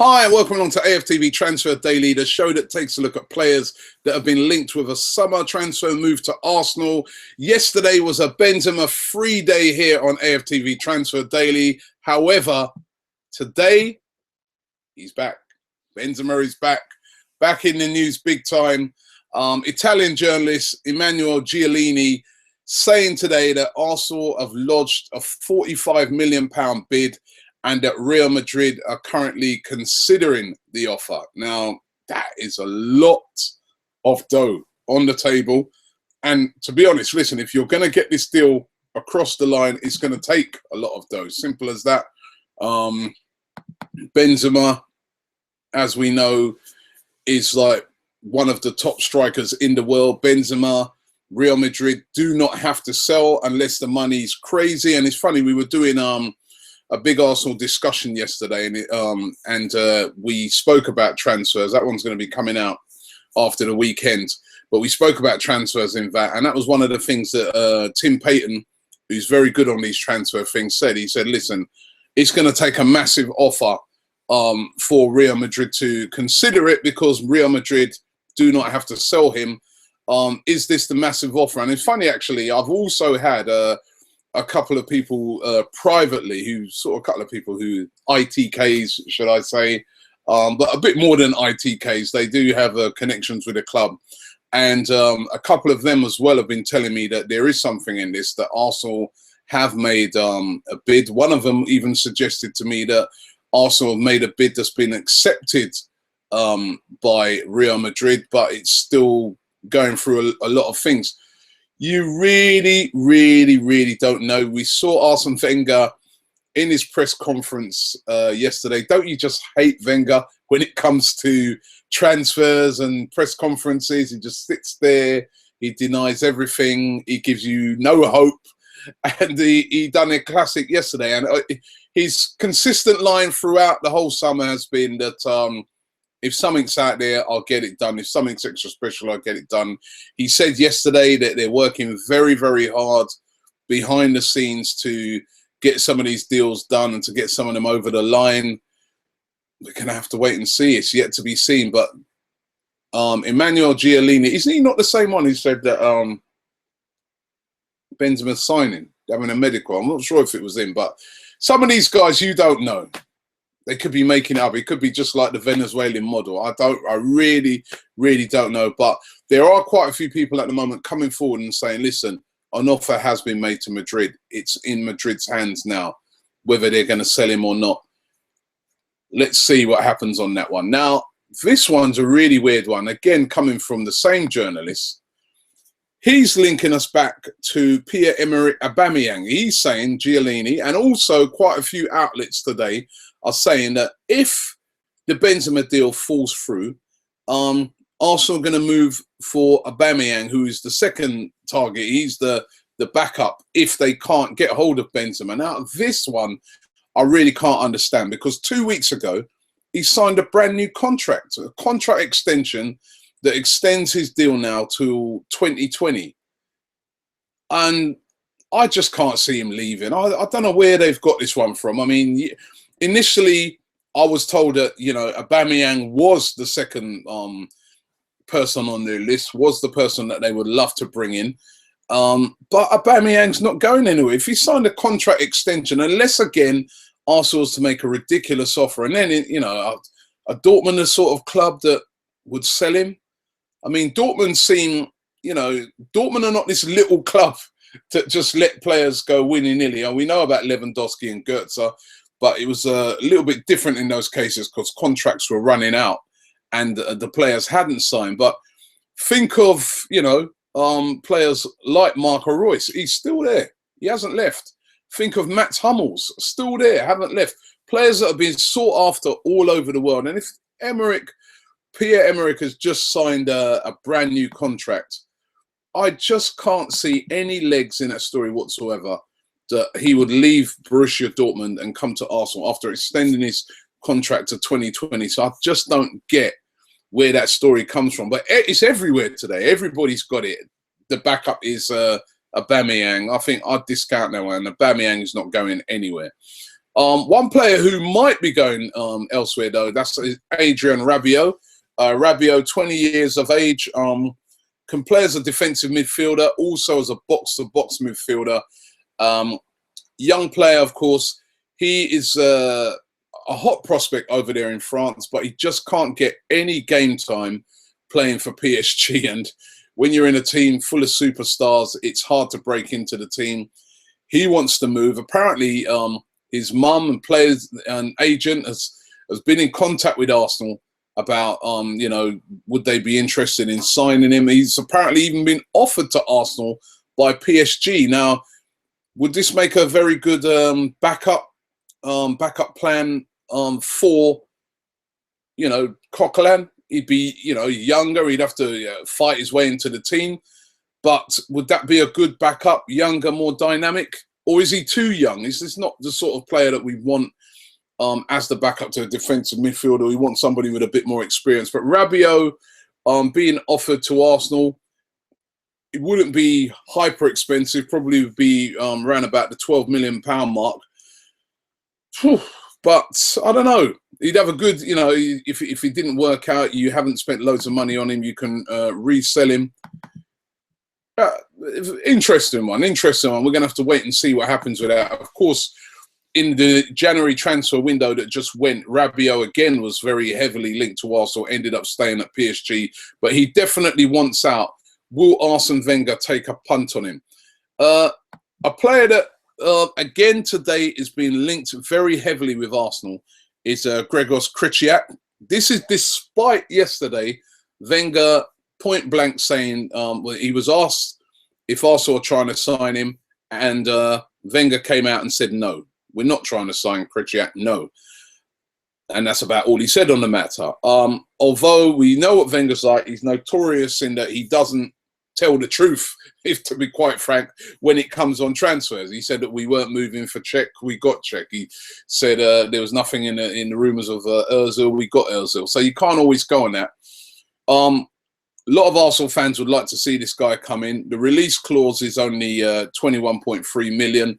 Hi, and welcome along to AFTV Transfer Daily, the show that takes a look at players that have been linked with a summer transfer move to Arsenal. Yesterday was a Benzema free day here on AFTV Transfer Daily. However, today he's back. Benzema is back in the news big time. Italian journalist Emanuele Giallini saying today that Arsenal have lodged a £45 million bid and that Real Madrid are currently considering the offer. Now, that is a lot of dough on the table. And to be honest, listen, if you're going to get this deal across the line, it's going to take a lot of dough. Simple as that. Benzema, as we know, is like one of the top strikers in the world. Benzema, Real Madrid do not have to sell unless the money's crazy. And it's funny, we were doing a big Arsenal discussion yesterday, and we spoke about transfers. That one's going to be coming out after the weekend. But we spoke about transfers in that, and that was one of the things that Tim Payton, who's very good on these transfer things, said. He said, listen, it's going to take a massive offer for Real Madrid to consider it because Real Madrid do not have to sell him. Is this the massive offer? And it's funny, actually, I've also had a couple of people privately a couple of people who ITKs, should I say, but a bit more than ITKs. They do have connections with the club. And a couple of them as well have been telling me that there is something in this, that Arsenal have made a bid. One of them even suggested to me that Arsenal have made a bid that's been accepted by Real Madrid, but it's still going through a lot of things. You really, really, really don't know. We saw Arsene Wenger in his press conference yesterday. Don't you just hate Wenger when it comes to transfers and press conferences? He just sits there. He denies everything. He gives you no hope. And he done a classic yesterday. And his consistent line throughout the whole summer has been that if something's out there, I'll get it done. If something's extra special, I'll get it done. He said yesterday that they're working very, very hard behind the scenes to get some of these deals done and to get some of them over the line. We're going to have to wait and see. It's yet to be seen. But Emanuele Giallini, isn't he not the same one who said that Benzema's signing, having a medical? I'm not sure if it was him, but some of these guys you don't know. They could be making it up. It could be just like the Venezuelan model. I really, really don't know. But there are quite a few people at the moment coming forward and saying, listen, an offer has been made to Madrid. It's in Madrid's hands now, whether they're going to sell him or not. Let's see what happens on that one. Now, this one's a really weird one. Again, coming from the same journalist. He's linking us back to Pierre-Emerick Aubameyang. He's saying, Giallini, and also quite a few outlets today are saying that if the Benzema deal falls through, Arsenal are going to move for Aubameyang, who is the second target. He's the backup if they can't get hold of Benzema. Now, this one I really can't understand because 2 weeks ago, he signed a brand new contract, a contract extension that extends his deal now to 2020. And I just can't see him leaving. I don't know where they've got this one from. I mean, initially, I was told that, you know, Aubameyang was the second person on their list, was the person that they would love to bring in. But Aubameyang's not going anywhere. If he signed a contract extension, unless, again, Arsenal's to make a ridiculous offer, and then, you know, a Dortmund the sort of club that would sell him. I mean, Dortmund seem, you know, Dortmund are not this little club to just let players go willy-nilly. And we know about Lewandowski and Goetze, but it was a little bit different in those cases because contracts were running out and the players hadn't signed. But think of, you know, players like Marco Reus. He's still there. He hasn't left. Think of Mats Hummels. Still there. Haven't left. Players that have been sought after all over the world. And if Pierre-Emerick has just signed a brand new contract, I just can't see any legs in that story whatsoever that he would leave Borussia Dortmund and come to Arsenal after extending his contract to 2020. So I just don't get where that story comes from. But it's everywhere today. Everybody's got it. The backup is Aubameyang. I think I'd discount that one. Aubameyang is not going anywhere. One player who might be going elsewhere, though, that's Adrian Rabiot. Rabiot, 20 years of age, can play as a defensive midfielder, also as a box-to-box midfielder. Young player, of course. He is a hot prospect over there in France, but he just can't get any game time playing for PSG. And when you're in a team full of superstars, it's hard to break into the team. He wants to move. Apparently, his mum and players and agent has been in contact with Arsenal about, you know, would they be interested in signing him? He's apparently even been offered to Arsenal by PSG. Now, would this make a very good backup plan for, you know, Coquelin? He'd be, you know, younger. He'd have to fight his way into the team. But would that be a good backup, younger, more dynamic? Or is he too young? Is this not the sort of player that we want as the backup to a defensive midfielder? We want somebody with a bit more experience. But Rabiot being offered to Arsenal, it wouldn't be hyper expensive. Probably would be around about the £12 million mark. But I don't know. He'd have a good, you know, if it didn't work out, you haven't spent loads of money on him, you can resell him. Interesting one. We're going to have to wait and see what happens with that. Of course, in the January transfer window that just went, Rabiot again was very heavily linked to Arsenal, ended up staying at PSG, but he definitely wants out. Will Arsene Wenger take a punt on him? A player that, again, today is being linked very heavily with Arsenal is Grzegorz Krychowiak. This is despite yesterday Wenger point blank saying he was asked if Arsenal are trying to sign him, and Wenger came out and said, no, we're not trying to sign Krychowiak, no. And that's about all he said on the matter. Although we know what Wenger's like, he's notorious in that he doesn't tell the truth, if to be quite frank, when it comes on transfers. He said that we weren't moving for Czech, we got Czech. He said there was nothing in the rumours of Ozil, we got Ozil. So you can't always go on that. A lot of Arsenal fans would like to see this guy come in. The release clause is only 21.3 million.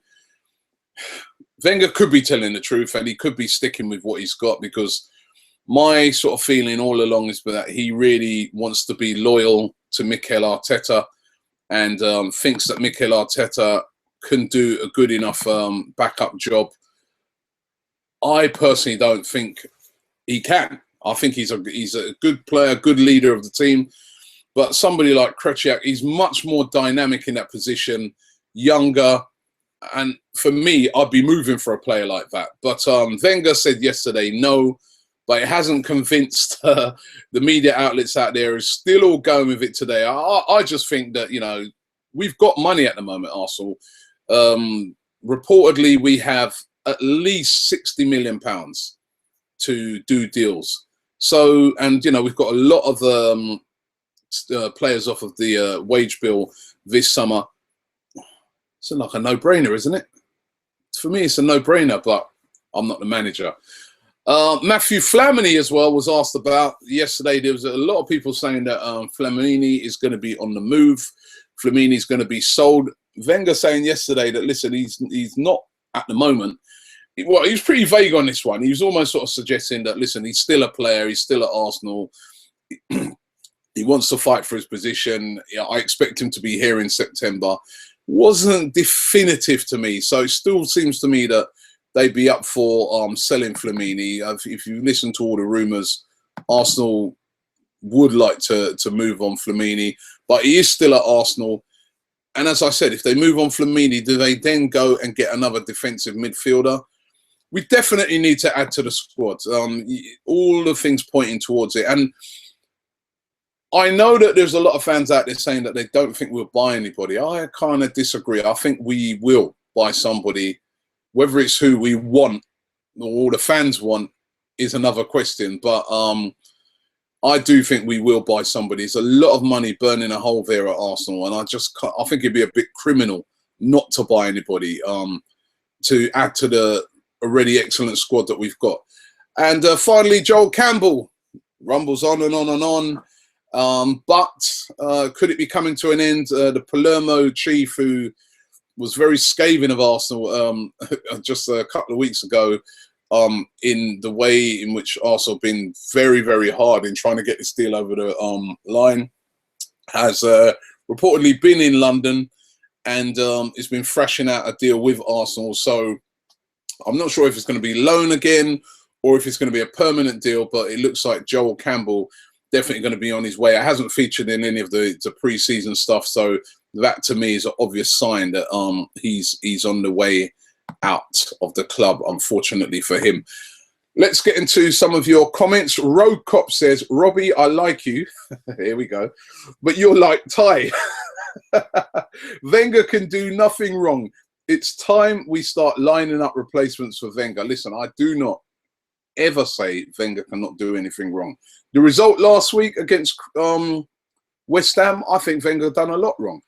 Wenger could be telling the truth, and he could be sticking with what he's got, because my sort of feeling all along is that he really wants to be loyal to Mikel Arteta, and thinks that Mikel Arteta can do a good enough backup job. I personally don't think he can. I think he's a good player, good leader of the team. But somebody like Krychowiak, he's much more dynamic in that position, younger. And for me, I'd be moving for a player like that. But Wenger said yesterday no, but it hasn't convinced the media outlets out there. Is still all going with it today. I just think that, you know, we've got money at the moment, Arsenal. Reportedly, we have at least £60 million to do deals. So, and, you know, we've got a lot of players off of the wage bill this summer. It's like a no-brainer, isn't it? For me, it's a no-brainer, but I'm not the manager. Matthew Flamini as well was asked about yesterday. There was a lot of people saying that Flamini is going to be on the move. Flamini is going to be sold. Wenger saying yesterday that, listen, he's not at the moment. Well, he was pretty vague on this one. He was almost sort of suggesting that, listen, he's still a player. He's still at Arsenal. He wants to fight for his position. I expect him to be here in September. Wasn't definitive to me. So it still seems to me that they'd be up for selling Flamini. If you listen to all the rumours, Arsenal would like to move on Flamini, but he is still at Arsenal. And as I said, if they move on Flamini, do they then go and get another defensive midfielder? We definitely need to add to the squad. All the things pointing towards it. And I know that there's a lot of fans out there saying that they don't think we'll buy anybody. I kind of disagree. I think we will buy somebody. Whether it's who we want or the fans want is another question. But I do think we will buy somebody. There's a lot of money burning a hole there at Arsenal, and I think it'd be a bit criminal not to buy anybody to add to the already excellent squad that we've got. And finally, Joel Campbell rumbles on and on and on. But could it be coming to an end? The Palermo chief, who was very scathing of Arsenal just a couple of weeks ago in the way in which Arsenal have been very, very hard in trying to get this deal over the line. Has reportedly been in London and it's been thrashing out a deal with Arsenal. So I'm not sure if it's going to be loan again or if it's going to be a permanent deal, but it looks like Joel Campbell definitely going to be on his way. It hasn't featured in any of the pre-season stuff, so that to me is an obvious sign that he's on the way out of the club, unfortunately for him. Let's get into some of your comments. Road Cop says, Robbie, I like you. Here we go. But you're like Ty. Wenger can do nothing wrong. It's time we start lining up replacements for Wenger. Listen, I do not ever say Wenger cannot do anything wrong. The result last week against West Ham, I think Wenger done a lot wrong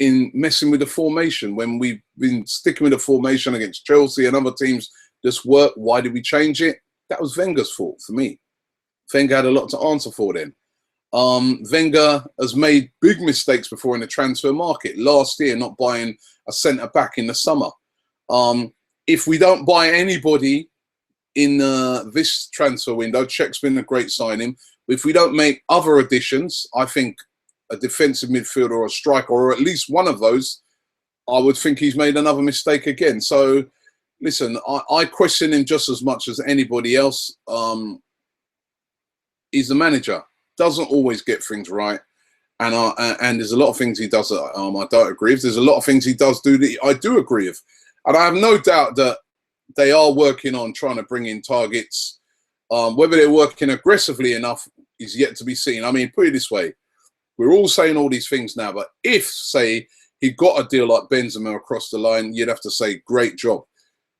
in messing with the formation. When we've been sticking with the formation against Chelsea and other teams this work, why did we change it? That was Wenger's fault for me. Wenger had a lot to answer for then. Wenger has made big mistakes before in the transfer market. Last year, not buying a centre-back in the summer. If we don't buy anybody in this transfer window, Czech's been a great signing. But if we don't make other additions, I think a defensive midfielder or a striker, or at least one of those, I would think he's made another mistake again. So, listen, I question him just as much as anybody else. He's the manager. Doesn't always get things right. And there's a lot of things he does that I don't agree with. There's a lot of things he does do that I do agree with. And I have no doubt that they are working on trying to bring in targets. Whether they're working aggressively enough is yet to be seen. I mean, put it this way. We're all saying all these things now, but if, say, he got a deal like Benzema across the line, you'd have to say, great job.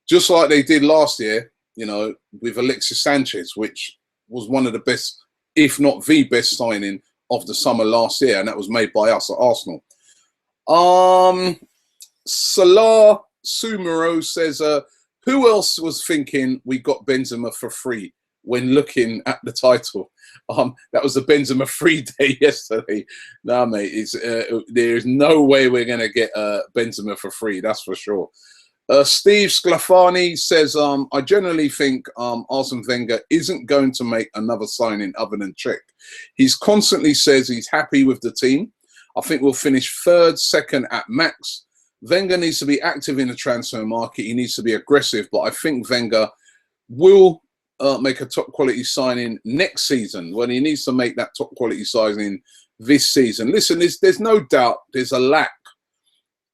Just like they did last year, you know, with Alexis Sanchez, which was one of the best, if not the best signing of the summer last year, and that was made by us at Arsenal. Salah Sumero says, who else was thinking we got Benzema for free when looking at the title? That was the Benzema free day yesterday. No, mate, there's no way we're going to get Benzema for free, that's for sure. Steve Sclafani says, I generally think Arsene Wenger isn't going to make another signing other than Czech. He's constantly says he's happy with the team. I think we'll finish third, second at max. Wenger needs to be active in the transfer market. He needs to be aggressive, but I think Wenger will make a top quality signing next season when he needs to make that top quality signing this season. Listen, there's no doubt there's a lack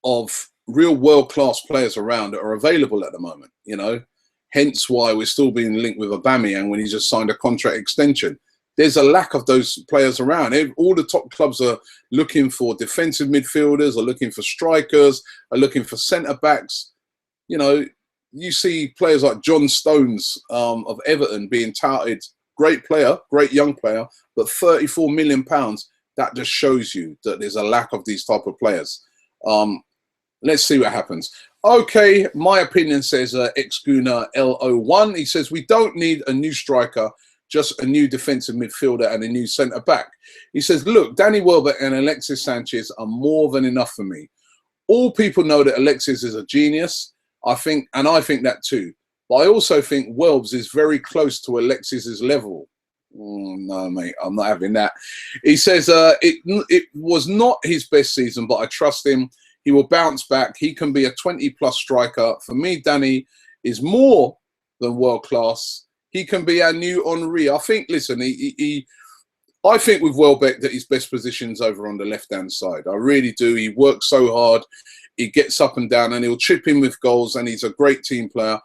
of real world-class players around that are available at the moment, you know, hence why we're still being linked with Aubameyang when he just signed a contract extension. There's a lack of those players around. All the top clubs are looking for defensive midfielders, are looking for strikers, are looking for centre-backs. You know, you see players like John Stones of Everton being touted, great player, great young player, but £34 million, that just shows you that there's a lack of these type of players. Let's see what happens. Okay, my opinion, says Xguna L01. He says, we don't need a new striker, just a new defensive midfielder and a new centre-back. He says, look, Danny Welbeck and Alexis Sanchez are more than enough for me. All people know that Alexis is a genius, I think, and I think that too. But I also think Welbs is very close to Alexis's level. No, mate, I'm not having that. He says, it was not his best season, but I trust him. He will bounce back. He can be a 20-plus striker. For me, Danny is more than world-class. He can be our new Henry. I think, listen, I think with Welbeck that his best position's over on the left-hand side. I really do. He works so hard. He gets up and down, and he'll chip in with goals, and he's a great team player.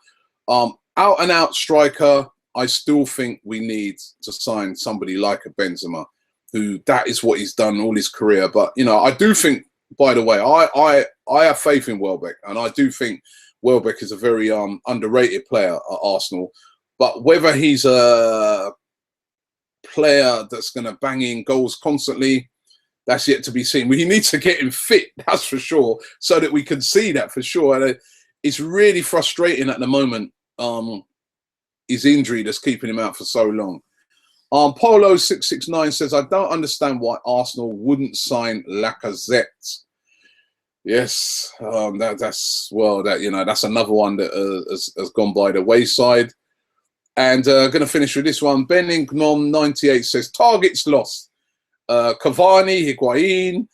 Out-and-out striker, I still think we need to sign somebody like a Benzema, who that is what he's done all his career. But, you know, I do think, by the way, I have faith in Welbeck, and I do think Welbeck is a very underrated player at Arsenal. But whether he's a player that's going to bang in goals constantly, that's yet to be seen. We need to get him fit, that's for sure, so that we can see that for sure. And it's really frustrating at the moment, his injury that's keeping him out for so long. Polo669 says, I don't understand why Arsenal wouldn't sign Lacazette. Yes, that's well, that that's another one that has gone by the wayside. And going to finish with this one. Benignom 98 says targets lost. Cavani, Higuain,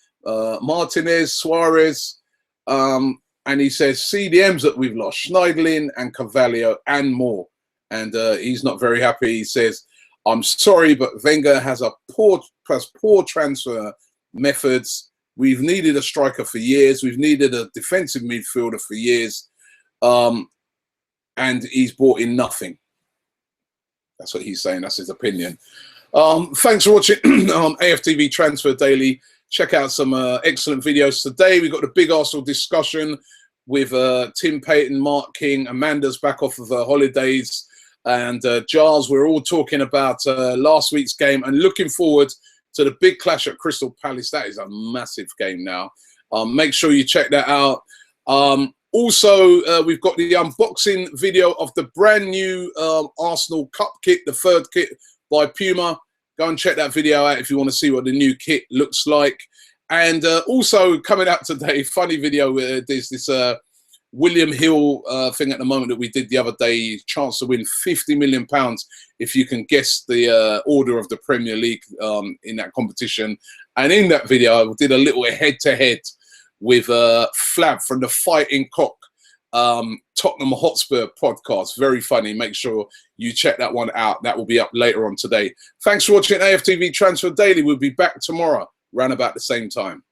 Martinez, Suarez, and he says CDMs that we've lost, Schneiderlin and Carvalho and more. And he's not very happy. He says, "I'm sorry, but Wenger has poor transfer methods. We've needed a striker for years. We've needed a defensive midfielder for years, and he's brought in nothing." That's what he's saying. That's his opinion. Thanks for watching AFTV Transfer Daily. Check out some excellent videos today. We've got the big Arsenal discussion with Tim Payton, Mark King, Amanda's back off of holidays, and Giles. We're all talking about last week's game and looking forward to the big clash at Crystal Palace. That is a massive game now. Make sure you check that out. Also, we've got the unboxing video of the brand new Arsenal Cup kit, the third kit by Puma. Go and check that video out if you want to see what the new kit looks like. And also coming out today, funny video, there's this William Hill thing at the moment that we did the other day, chance to win £50 million if you can guess the order of the Premier League in that competition. And in that video, I did a little head-to-head with Flab from the Fighting Cock Tottenham Hotspur podcast. Very funny. Make sure you check that one out. That will be up later on today. Thanks for watching AFTV Transfer Daily. We'll be back tomorrow, around about the same time.